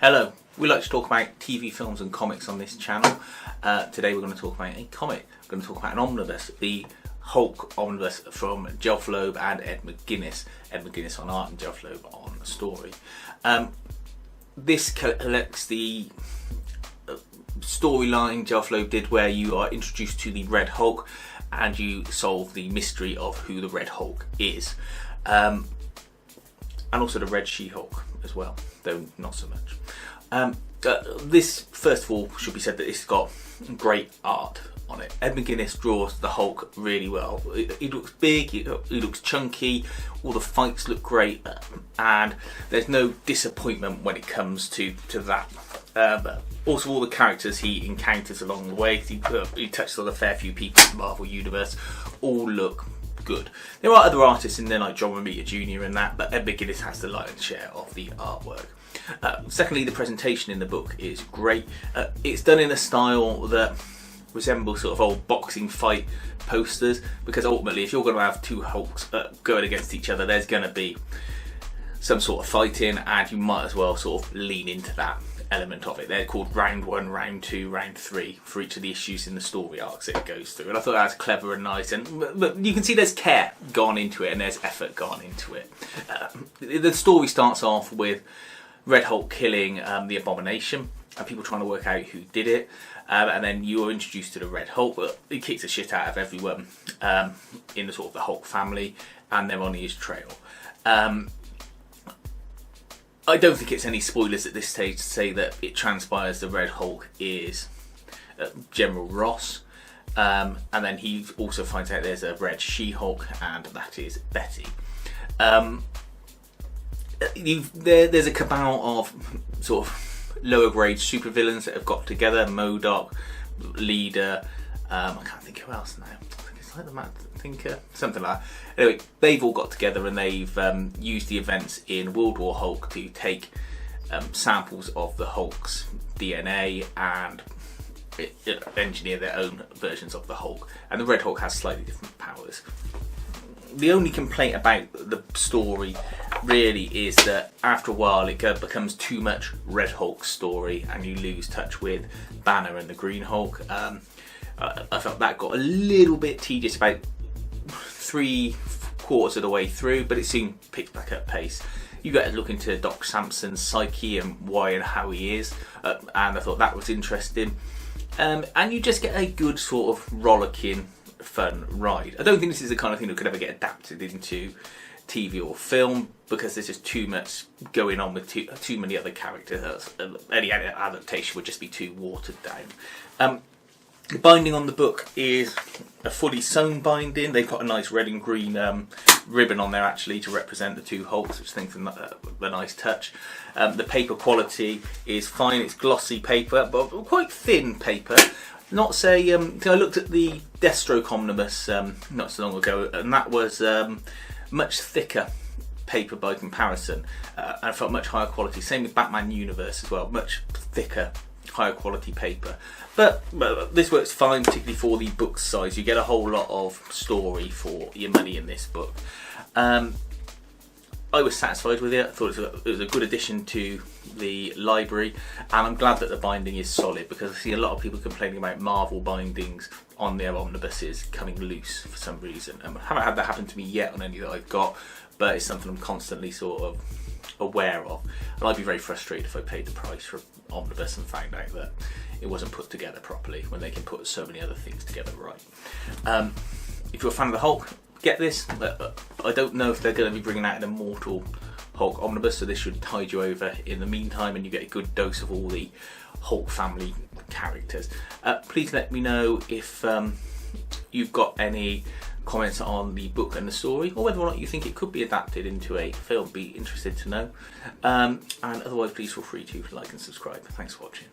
Hello, we like to talk about TV, films and comics on this channel. Today we're going to talk about a comic. We're going to talk about an omnibus, the Hulk omnibus from Jelph Loeb and Ed McGuinness. Ed McGuinness on art and Jelph Loeb on story. This collects the storyline Jelph Loeb did where you are introduced to the Red Hulk and you solve the mystery of who the Red Hulk is. And also the Red She-Hulk as well, though not so much. This, first of all, should be said that it's got great art on it. Ed McGuinness draws the Hulk really well. He looks big, he looks chunky, all the fights look great, and there's no disappointment when it comes to that. But also all the characters he encounters along the way, he touches on a fair few people in the Marvel Universe, all look good. There are other artists in there like John Romita Jr. and that, but Ed McGuinness has the lion's share of the artwork. Secondly, the presentation in the book is great. It's done in a style that resembles sort of old boxing fight posters, because ultimately if you're going to have two Hulks going against each other, there's going to be some sort of fighting, and you might as well sort of lean into that element of it. They're called round 1, round 2, round 3 for each of the issues in the story arcs it goes through, and I thought that was clever and nice, but you can see there's care gone into it and there's effort gone into it. The story starts off with Red Hulk killing the Abomination and people trying to work out who did it, and then you're introduced to the Red Hulk. He kicks the shit out of everyone in the sort of the Hulk family, and they're on his trail. I don't think it's any spoilers at this stage to say that it transpires the Red Hulk is General Ross, and then he also finds out there's a Red She-Hulk, and that is Betty. There's a cabal of sort of lower grade supervillains that have got together. MODOK, Leader, I can't think who else now. I think it's like the Mad Thinker, something like that. Anyway, they've all got together and they've used the events in World War Hulk to take samples of the Hulk's DNA and engineer their own versions of the Hulk. And the Red Hulk has slightly different powers. The only complaint about the story really is that after a while it becomes too much Red Hulk story and you lose touch with Banner and the Green Hulk. I felt that got a little bit tedious about 3/4 of the way through, but it soon picked back up pace. You get to look into Doc Samson's psyche and why and how he is, and I thought that was interesting. And you just get a good sort of rollicking fun ride. I don't think this is the kind of thing that could ever get adapted into TV or film, because there's just too much going on with too many other characters. Any adaptation would just be too watered down. The binding on the book is a fully sewn binding. They've got a nice red and green ribbon on there actually to represent the two Hulks, which I think is a nice touch. The paper quality is fine. It's glossy paper, but quite thin paper. Not say, I looked at the Deathstroke omnibus not so long ago, and that was much thicker paper by comparison, and I felt much higher quality. Same with Batman Universe as well, much thicker, higher quality paper. But this works fine, particularly for the book size. You get a whole lot of story for your money in this book. I was satisfied with it. I thought it was a good addition to the library, and I'm glad that the binding is solid, because I see a lot of people complaining about Marvel bindings on their omnibuses coming loose for some reason. I haven't had that happen to me yet on any that I've got, but it's something I'm constantly sort of aware of, and I'd be very frustrated if I paid the price for an omnibus and found out that it wasn't put together properly when they can put so many other things together right. If you're a fan of the Hulk, get this. I don't know if they're going to be bringing out an Immortal Hulk omnibus, so this should tide you over in the meantime and you get a good dose of all the Hulk family characters. Please let me know if you've got any comments on the book and the story, or whether or not you think it could be adapted into a film. Be interested to know. And otherwise, please feel free to like and subscribe. Thanks for watching.